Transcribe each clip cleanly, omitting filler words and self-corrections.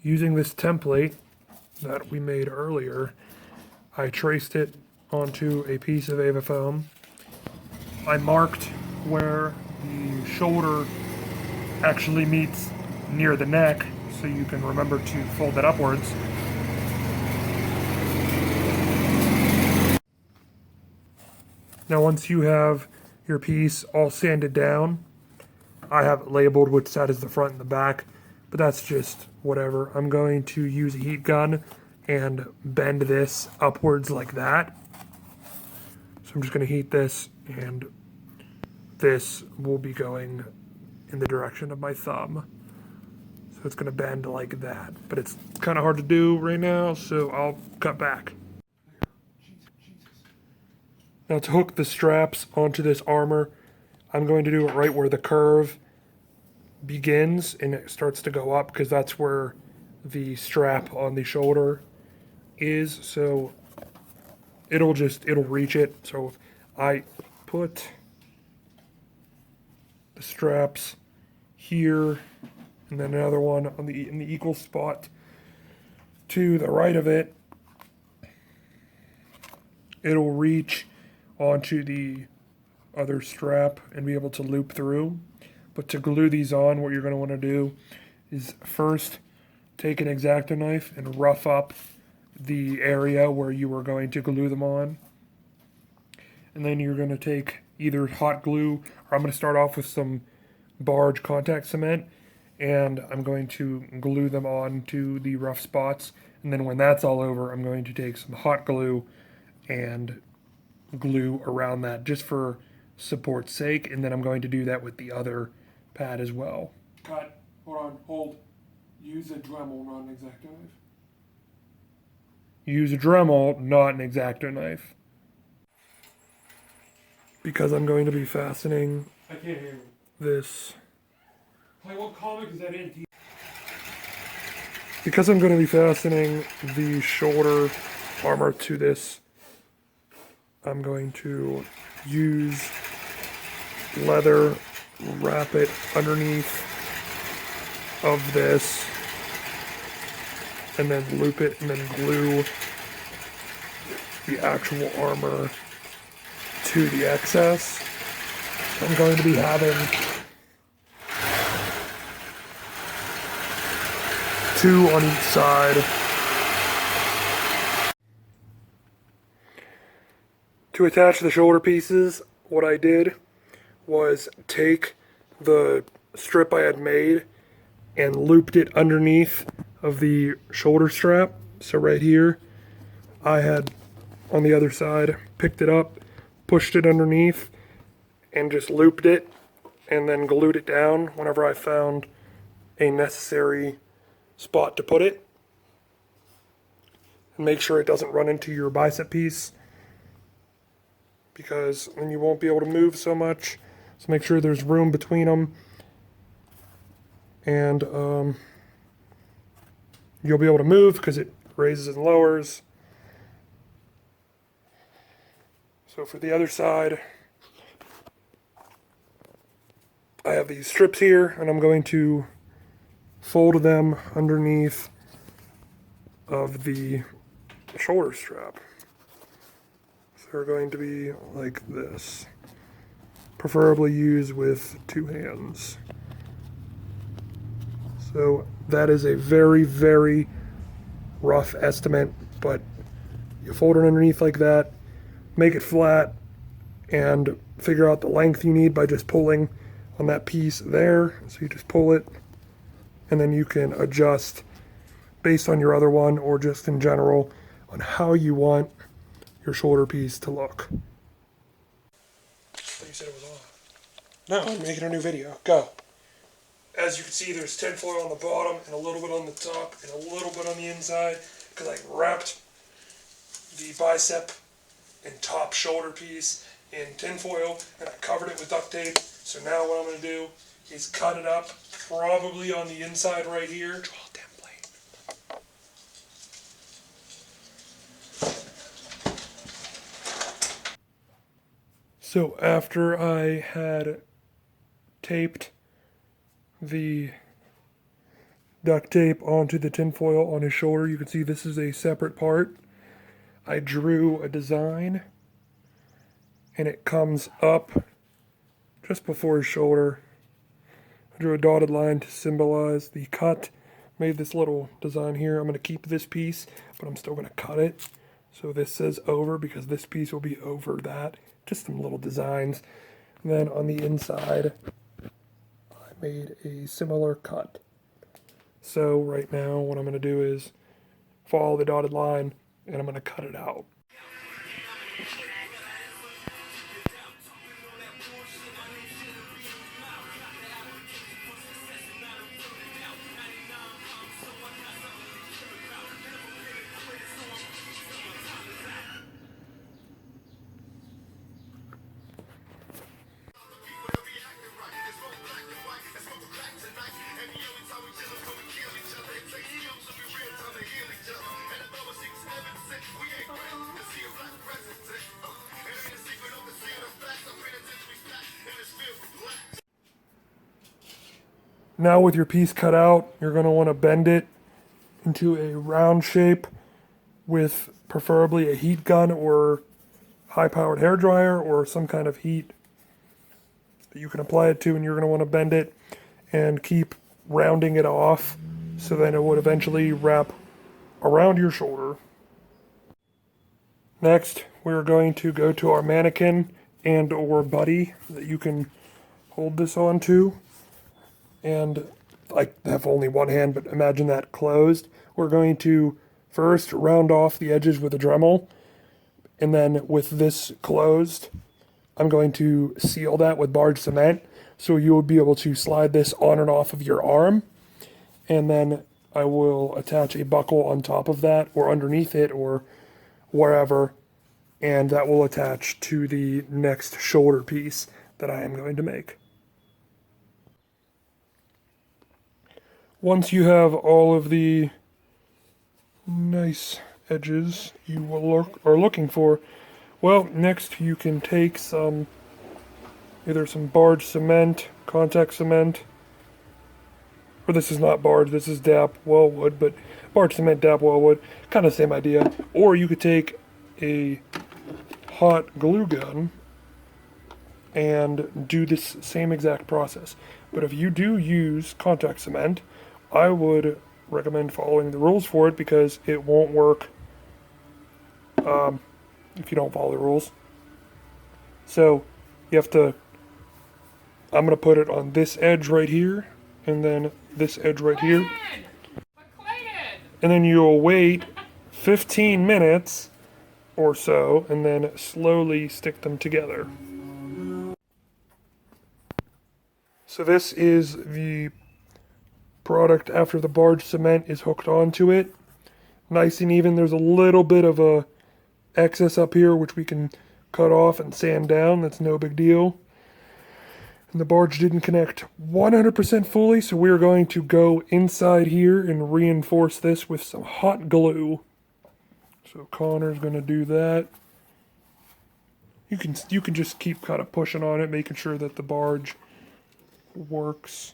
using this template that we made earlier, I traced it onto a piece of Ava foam. I marked where the shoulder actually meets near the neck, so you can remember to fold it upwards. Now once you have your piece all sanded down, I have it labeled which side is the front and the back, but that's just whatever. I'm going to use a heat gun and bend this upwards like that. So I'm just going to heat this, and this will be going in the direction of my thumb. So it's going to bend like that, but it's kind of hard to do right now, so I'll cut back. Now to hook the straps onto this armor, I'm going to do it right where the curve begins and it starts to go up, because that's where the strap on the shoulder is, so it'll reach it. So if I put the straps here and then another one on in the equal spot to the right of it, it'll reach onto the other strap and be able to loop through. But to glue these on, what you're going to want to do is first take an X-Acto knife and rough up the area where you are going to glue them on. And then you're going to take either hot glue, or I'm going to start off with some barge contact cement, and I'm going to glue them on to the rough spots. And then when that's all over, I'm going to take some hot glue and glue around that just for support's sake, and then I'm going to do that with the other pad as well. Cut. Hold on. Hold. Use a Dremel, not an X-Acto knife. Use a Dremel, not an X-Acto knife. Because I'm going to be fastening I can't hear you. This. Like, what comic is that in? Because I'm going to be fastening the shoulder armor to this, I'm going to use leather, wrap it underneath of this, and then loop it, and then glue the actual armor to the excess. I'm going to be having 2 on each side. To attach the shoulder pieces, what I did was take the strip I had made and looped it underneath of the shoulder strap. So right here, I had on the other side picked it up, pushed it underneath, and just looped it, and then glued it down whenever I found a necessary spot to put it. And make sure it doesn't run into your bicep piece, because then you won't be able to move so much. So make sure there's room between them, and you'll be able to move because it raises and lowers. So for the other side, I have these strips here, and I'm going to fold them underneath of the shoulder strap. They're going to be like this. Preferably use with 2 hands. So that is a very, very rough estimate, but you fold it underneath like that, make it flat, and figure out the length you need by just pulling on that piece there. So you just pull it, and then you can adjust based on your other one, or just in general on how you want your shoulder piece to look. You said it was on. No, I'm making a new video. Go. As you can see, there's tinfoil on the bottom and a little bit on the top and a little bit on the inside, because I wrapped the bicep and top shoulder piece in tinfoil and I covered it with duct tape. So now what I'm going to do is cut it up, probably on the inside right here. Draw a template. So after I had taped the duct tape onto the tinfoil on his shoulder. You can see this is a separate part. I drew a design, and it comes up just before his shoulder. I drew a dotted line to symbolize the cut. Made this little design here. I'm going to keep this piece, but I'm still going to cut it. So this says over because this piece will be over that. Just some little designs. And then on the inside, I made a similar cut. So right now what I'm going to do is follow the dotted line and I'm going to cut it out. Now with your piece cut out, you're going to want to bend it into a round shape with preferably a heat gun or high-powered hairdryer or some kind of heat that you can apply it to, and you're going to want to bend it and keep rounding it off so then it would eventually wrap around your shoulder. Next, we're going to go to our mannequin and or buddy that you can hold this onto. And I have only one hand, but imagine that closed. We're going to first round off the edges with a Dremel, and then with this closed, I'm going to seal that with barge cement, so you will be able to slide this on and off of your arm, and then I will attach a buckle on top of that, or underneath it, or wherever, and that will attach to the next shoulder piece that I am going to make. Once you have all of the nice edges you are looking for, well, next you can take either some barge cement, contact cement, or this is not barge, this is DAP wellwood, but barge cement, DAP wellwood, kind of same idea. Or you could take a hot glue gun and do this same exact process. But if you do use contact cement, I would recommend following the rules for it because it won't work if you don't follow the rules. So you have to, I'm going to put it on this edge right here and then this edge right here. And then you'll wait 15 minutes or so and then slowly stick them together. So this is the product after the barge cement is hooked onto it. Nice and even. There's a little bit of a excess up here which we can cut off and sand down. That's no big deal. And the barge didn't connect 100% fully, so we're going to go inside here and reinforce this with some hot glue. So Connor's going to do that. You can just keep kind of pushing on it, making sure that the barge works.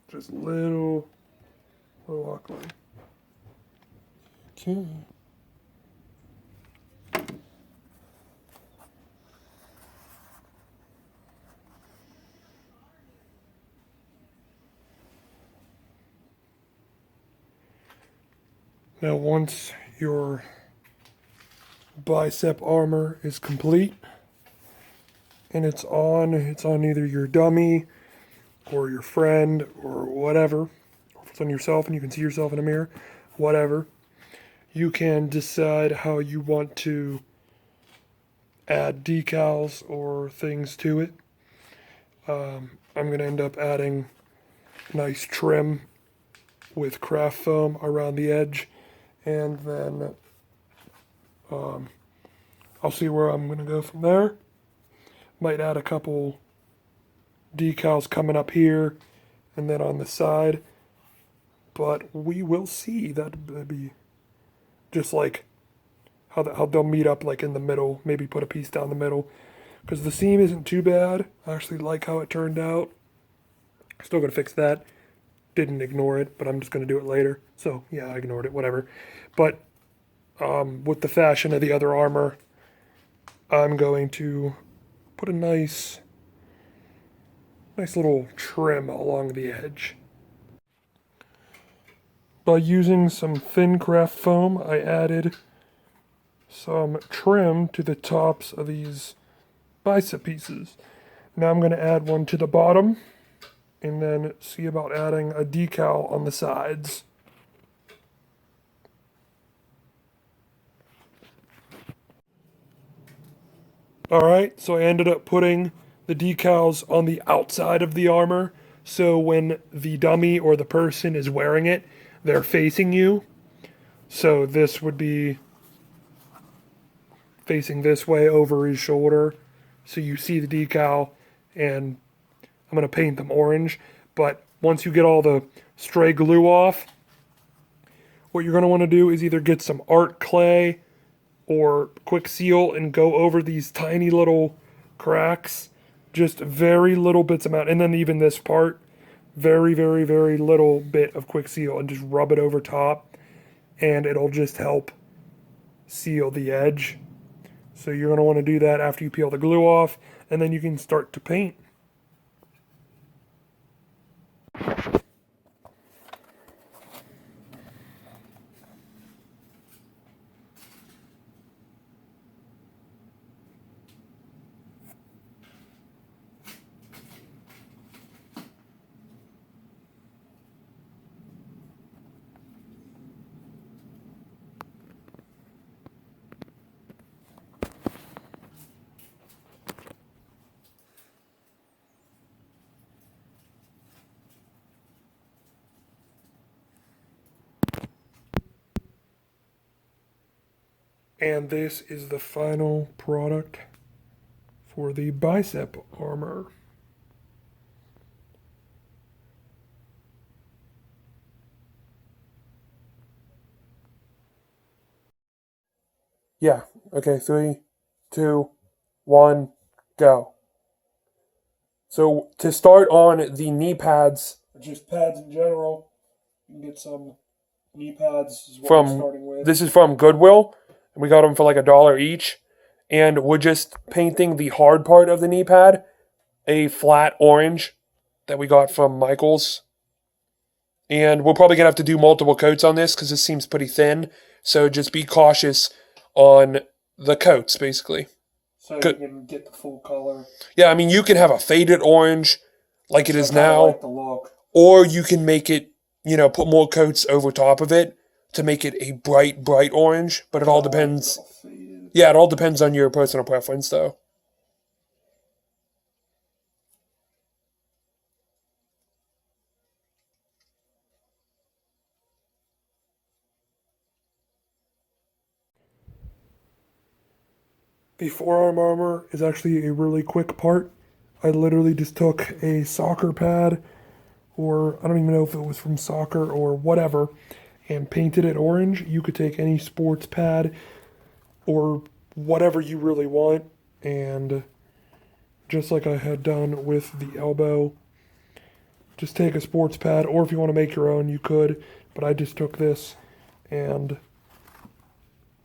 Just little hot glue. Okay. Now once your bicep armor is complete and it's on either your dummy or your friend or whatever, or if it's on yourself and you can see yourself in a mirror, whatever, you can decide how you want to add decals or things to it. I'm going to end up adding nice trim with craft foam around the edge, and then I'll see where I'm going to go from there. Might add a couple decals coming up here and then on the side, but we will see. That'd be just like how they'll meet up, like in the middle, maybe put a piece down the middle, because the seam isn't too bad. I actually like how it turned out. Still got to fix that. Didn't ignore it, but I'm just going to do it later. So, yeah, I ignored it, whatever. But with the fashion of the other armor, I'm going to put a nice little trim along the edge. By using some thin craft foam, I added some trim to the tops of these bicep pieces. Now I'm going to add one to the bottom, and then see about adding a decal on the sides. Alright, so I ended up putting the decals on the outside of the armor, so when the dummy or the person is wearing it, they're facing you. So this would be facing this way over his shoulder, so you see the decal, and I'm going to paint them orange. But once you get all the stray glue off, what you're going to want to do is either get some art clay or quick seal and go over these tiny little cracks, just very little bits amount, and then even this part, very, very, very little bit of quick seal, and just rub it over top, and it'll just help seal the edge. So you're going to want to do that after you peel the glue off, and then you can start to paint. And this is the final product for the bicep armor. Yeah, okay, 3, 2, 1, go. So to start on the knee pads, just pads in general, you can get some knee pads is what I'm starting with. This is from Goodwill. We got them for like $1 each. And we're just painting the hard part of the knee pad a flat orange that we got from Michael's. And we're probably going to have to do multiple coats on this because this seems pretty thin. So just be cautious on the coats, basically. So you can get the full color. Yeah, I mean, you can have a faded orange like it is now. I like the look. Or you can make it, put more coats over top of it to make it a bright, bright orange. But it all depends. Yeah, it all depends on your personal preference, though. The forearm armor is actually a really quick part. I literally just took a soccer pad, or I don't even know if it was from soccer or whatever, and painted it orange. You could take any sports pad or whatever you really want, and just like I had done with the elbow, just take a sports pad, or if you want to make your own, you could, but I just took this and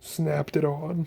snapped it on.